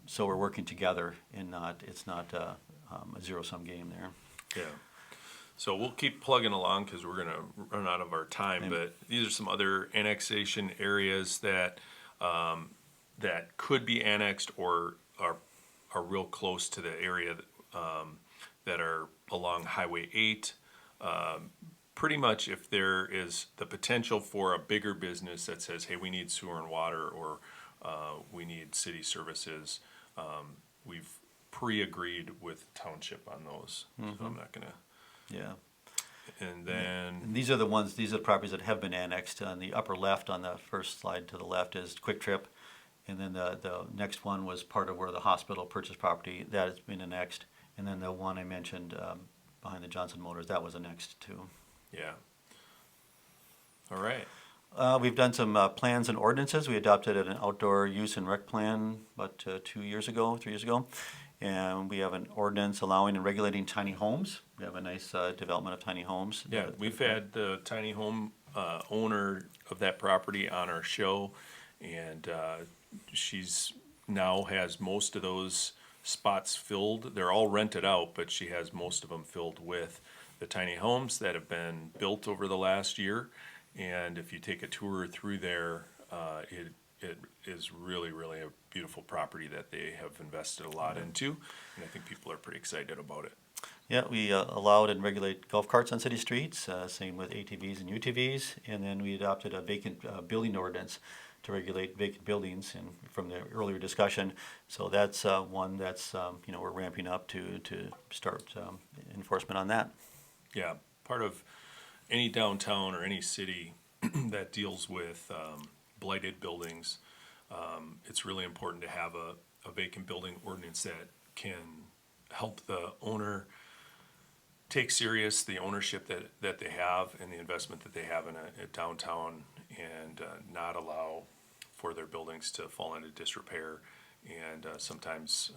So we're working together, and it's not a zero-sum game there. Yeah. So we'll keep plugging along because we're going to run out of our time. But these are some other annexation areas that that could be annexed or are real close to the area that are along Highway 8. Pretty much, if there is the potential for a bigger business that says, "Hey, we need sewer and water," or we need city services, we've pre-agreed with township on those. So I'm not going to. Yeah. And then And these are the properties that have been annexed. On the upper left, on the first slide to the left, is Quick Trip. And then the next one was part of where the hospital purchased property. That has been annexed. And then the one I mentioned behind the Johnson Motors, that was annexed too. yeah. All right. We've done some plans and ordinances. We adopted an outdoor use and rec plan about 3 years ago. And we have an ordinance allowing and regulating tiny homes. We have a nice development of tiny homes. Yeah, we've had the tiny home owner of that property on our show, and she's now has most of those spots filled. They're all rented out, but she has most of them filled with the tiny homes that have been built over the last year. And if you take a tour through there, it is really, really a beautiful property that they have invested a lot into, and I think people are pretty excited about it. Yeah, we allowed and regulate golf carts on city streets, same with ATVs and UTVs, and then we adopted a vacant building ordinance to regulate vacant buildings, and from the earlier discussion. So that's one that's we're ramping up to start enforcement on that. Yeah, part of any downtown or any city that deals with blighted buildings, it's really important to have a vacant building ordinance that can help the owner take serious the ownership that they have and the investment that they have in a downtown, and not allow for their buildings to fall into disrepair. And sometimes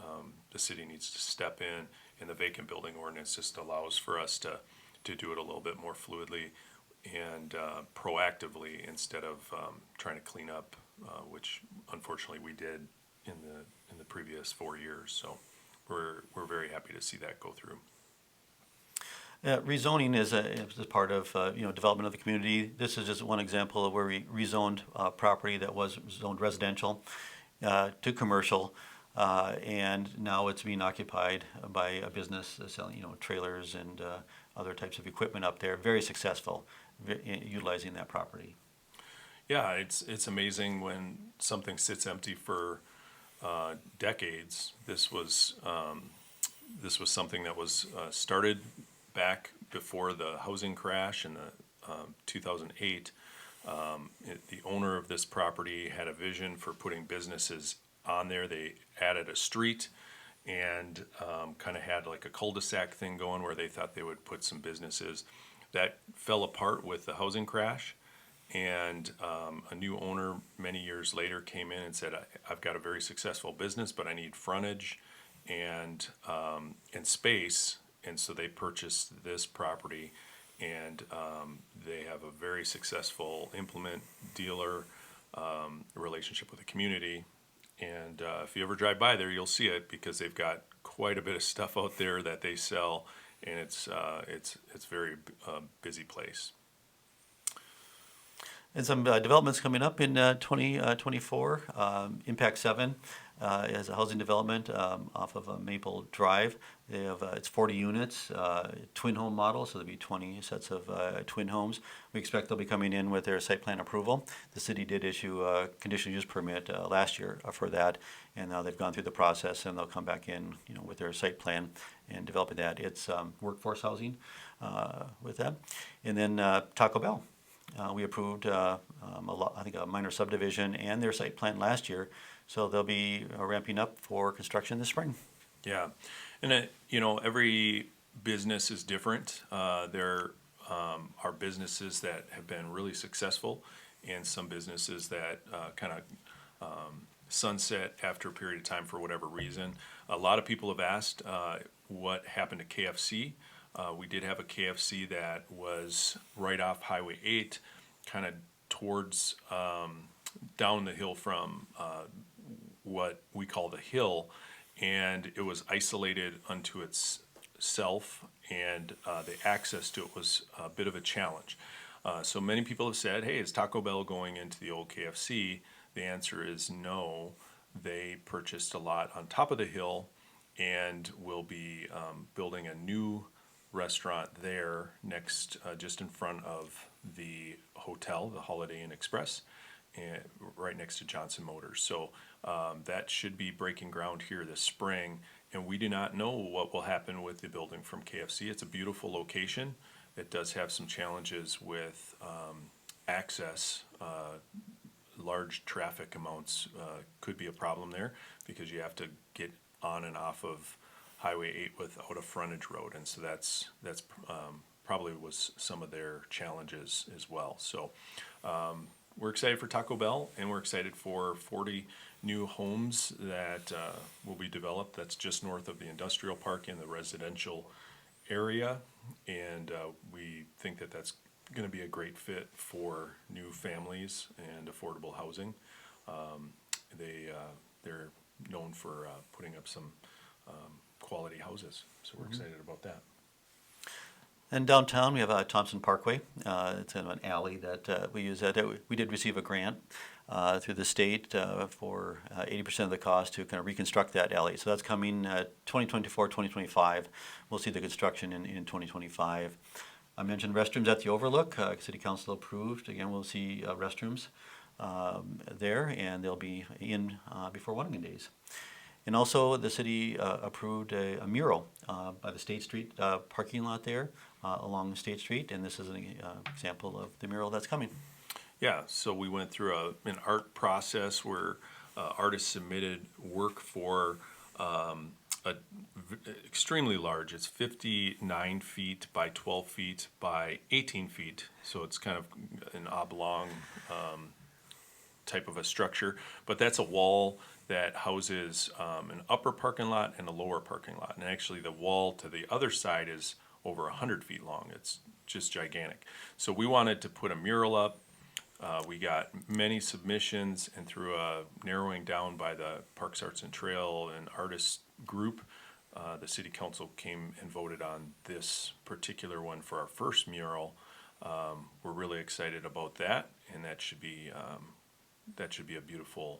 the city needs to step in, and the vacant building ordinance just allows for us to do it a little bit more fluidly and proactively, instead of trying to clean up, which unfortunately we did in the previous 4 years. So we're very happy to see that go through. Rezoning is a part of development of the community. This is just one example of where we rezoned property that was zoned residential to commercial, and now it's being occupied by a business selling trailers and other types of equipment up there. Very successful utilizing that property. Yeah, it's amazing when something sits empty for decades. This was something that was started back before the housing crash in the 2008. The owner of this property had a vision for putting businesses on there. They added a street and kind of had like a cul-de-sac thing going where they thought they would put some businesses. That fell apart with the housing crash, and a new owner many years later came in and said, I've got a very successful business, but I need frontage and space. And so they purchased this property, and they have a very successful implement dealer relationship with the community. And if you ever drive by there, you'll see it, because they've got quite a bit of stuff out there that they sell, and it's very busy place. And some developments coming up in 2024. Impact 7 is a housing development off of Maple Drive. They have it's 40 units, twin home model, so there'll be 20 sets of twin homes. We expect they'll be coming in with their site plan approval. The city did issue a conditional use permit last year for that, and now they've gone through the process, and they'll come back in, with their site plan and developing that. It's workforce housing with that, and then Taco Bell. We approved I think a minor subdivision and their site plan last year, so they'll be ramping up for construction this spring. Yeah, and every business is different. Their are businesses that have been really successful and some businesses that kind of sunset after a period of time for whatever reason. A lot of people have asked what happened to KFC. We did have a KFC that was right off Highway 8, kind of towards down the hill from what we call the hill, and it was isolated unto itself, and the access to it was a bit of a challenge. So many people have said, hey, is Taco Bell going into the old KFC? The answer is no. They purchased a lot on top of the hill and will be building a new restaurant there next, just in front of the hotel, the Holiday Inn Express, and right next to Johnson Motors. So that should be breaking ground here this spring, and we do not know what will happen with the building from KFC. It's a beautiful location. It does have some challenges with access. Large traffic amounts could be a problem there because you have to get on and off of Highway 8 without a frontage road, and so that's probably was some of their challenges as well. So we're excited for Taco Bell, and we're excited for 40 new homes that will be developed. That's just north of the industrial park in the residential area, and we think that that's going to be a great fit for new families and affordable housing. They're known for putting up some quality houses, so we're excited about that. And downtown, we have Thompson Parkway. It's in an alley that we use. We did receive a grant through the state for 80% of the cost to kind of reconstruct that alley. So that's coming 2024, 2025. We'll see the construction in 2025. I mentioned restrooms at the Overlook. City Council approved. Again, we'll see restrooms there, and they'll be in before Wanigan Days. And also, the city approved a mural by the State Street parking lot there along State Street, and this is an example of the mural that's coming. Yeah, so we went through an art process where artists submitted work for extremely large. It's 59 feet by 12 feet by 18 feet, so it's kind of an oblong type of a structure, but that's a wall that houses an upper parking lot and a lower parking lot. And actually the wall to the other side is over 100 feet long. It's just gigantic. So we wanted to put a mural up. We got many submissions, and through a narrowing down by the Parks, Arts and Trail and Artists group, the City Council came and voted on this particular one for our first mural. We're really excited about that, and that should be a beautiful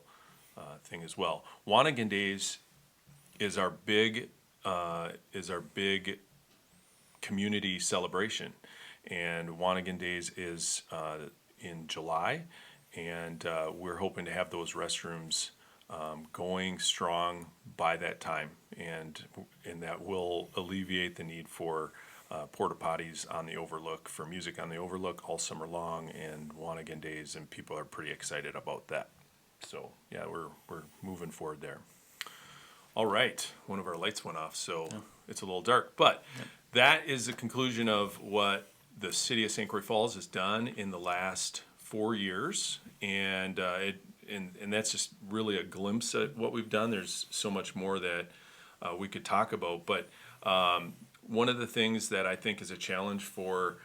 thing as well. Wanigan Days is our big community celebration, and Wanigan Days is in July, and we're hoping to have those restrooms going strong by that time, and that will alleviate the need for porta potties on the Overlook, for music on the Overlook all summer long, and Wanigan Days, and people are pretty excited about that. So yeah, we're moving forward there. All right, one of our lights went off, so it's a little dark, but that is the conclusion of what the city of St. Croix Falls has done in the last 4 years, and that's just really a glimpse at what we've done. There's so much more that we could talk about, but one of the things that I think is a challenge for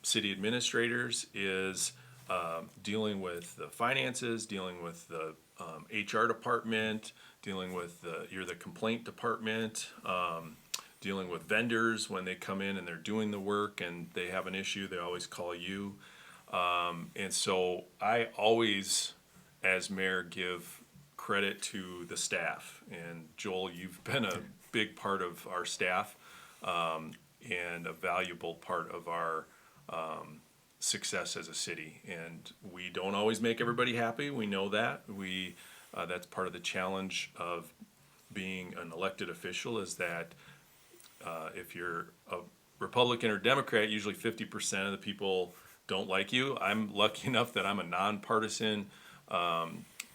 city administrators is dealing with the finances, dealing with the HR department, dealing with the complaint department, dealing with vendors when they come in and they're doing the work and they have an issue, they always call you. And so I always, as mayor, give credit to the staff. And Joel, you've been a big part of our staff and a valuable part of our success as a city. And we don't always make everybody happy. We know that. That's part of the challenge of being an elected official, is that if you're a Republican or Democrat, usually 50% of the people don't like you. I'm lucky enough that I'm a nonpartisan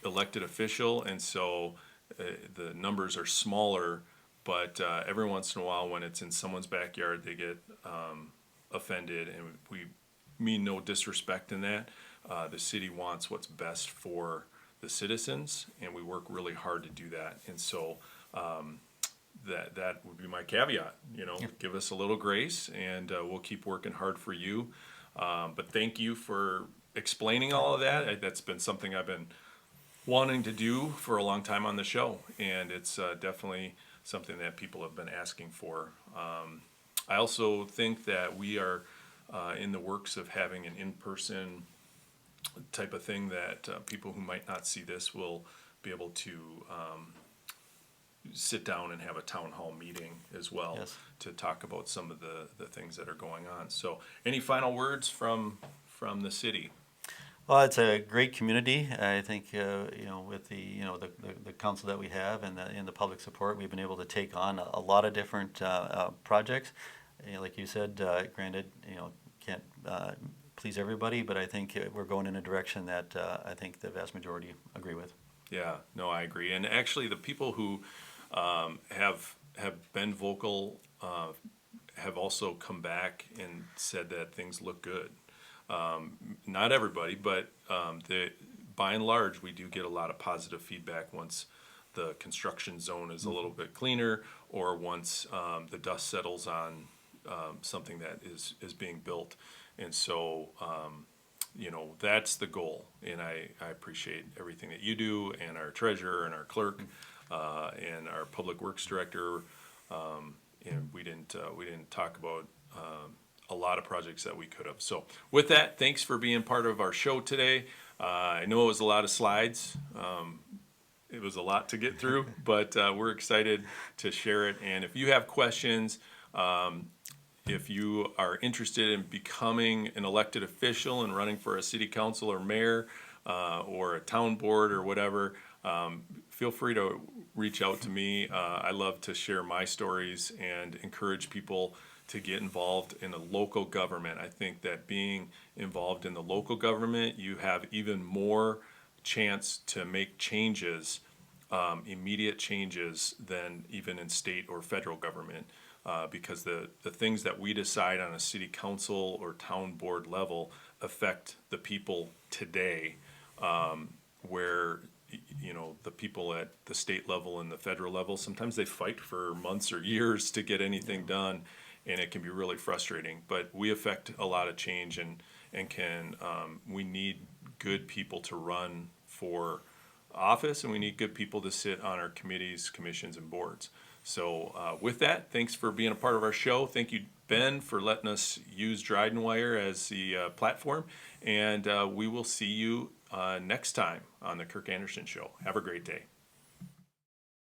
elected official, and so the numbers are smaller, but every once in a while when it's in someone's backyard, they get offended, and we mean no disrespect in that. The city wants what's best for the citizens, and we work really hard to do that. And so that would be my caveat. Give us a little grace, and we'll keep working hard for you. But thank you for explaining all of that. That's been something I've been wanting to do for a long time on the show, and it's definitely something that people have been asking for. I also think that we are in the works of having an in-person type of thing that people who might not see this will be able to sit down and have a town hall meeting as well. Yes. To talk about some of the things that are going on. So any final words from the city? Well, it's a great community. I think with the council that we have and the public support, we've been able to take on a lot of different projects. Like you said, granted, can't please everybody, but I think we're going in a direction that I think the vast majority agree with. Yeah, no, I agree. And actually, the people who have been vocal have also come back and said that things look good. Not everybody, but by and large, we do get a lot of positive feedback once the construction zone is a little bit cleaner, or once the dust settles on something that is being built. And so, that's the goal. And I appreciate everything that you do, and our treasurer and our clerk and our public works director. And we didn't talk about a lot of projects that we could have. So with that, thanks for being part of our show today. I know it was a lot of slides. It was a lot to get through, but we're excited to share it. And if you have questions, if you are interested in becoming an elected official and running for a city council or mayor or a town board or whatever, feel free to reach out to me. I love to share my stories and encourage people to get involved in a local government. I think that being involved in the local government, you have even more chance to make changes, immediate changes, than even in state or federal government. Because the things that we decide on a city council or town board level affect the people today, where the people at the state level and the federal level, sometimes they fight for months or years to get anything done, and it can be really frustrating. But we affect a lot of change, and we need good people to run for office, and we need good people to sit on our committees, commissions, and boards. So with that, thanks for being a part of our show. Thank you, Ben, for letting us use Dryden Wire as the platform. And we will see you next time on the Kirk Anderson Show. Have a great day.